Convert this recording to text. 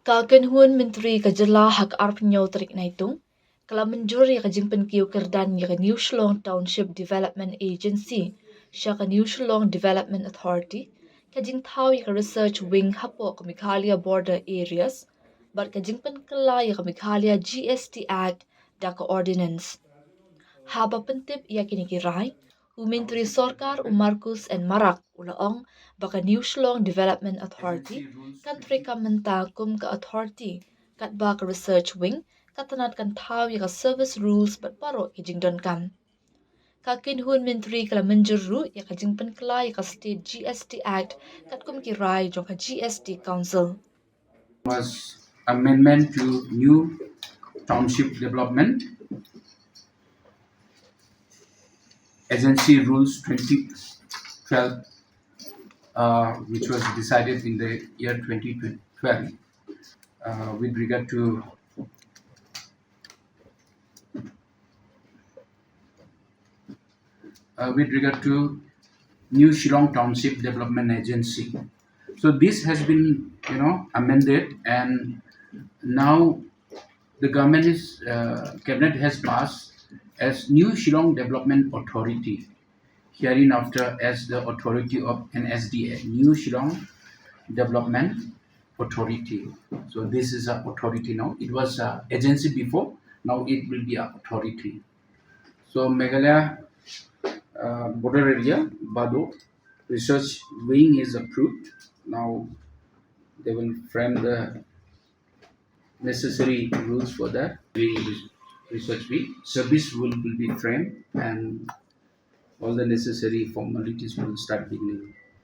Kaganhun Menteri Kajala Hak Arpnyo Trik Naitung, Kala Mynjur ya kajingpen kiw kyrdan ya New Shillong Township Development Agency, siya New Shillong Development Authority, kajing tau ya research wing hapo ka Meghalaya border areas, but kajingpen kala ya Meghalaya GST Act da ka ordinance. Haba pentip ia kinikiray, Umintri Sorkar Marcus and Marak ulaong baka New Shillong Development Authority kan trika mentakum ka authority kat baka research wing katanat kan tau ka service rules but paro kijingdon kam. Kakinhun Mintri kala Mynjur ya kajing penkla ka State GST Act kat kum kiray jong ka GST Council. Was amendment to new township development agency rules 2012, which was decided in the year 2012 with regard to New Shillong Township Development Agency. So this has been, amended, and now the government cabinet has passed as New Shillong Development Authority, hereinafter as the authority of NSDA, New Shillong Development Authority. So this is an authority now. It was an agency before. Now it will be an authority. So Meghalaya border area, Bado research wing is approved. Now they will frame the necessary rules for that research wing. Service will be framed, and all the necessary formalities will start beginning.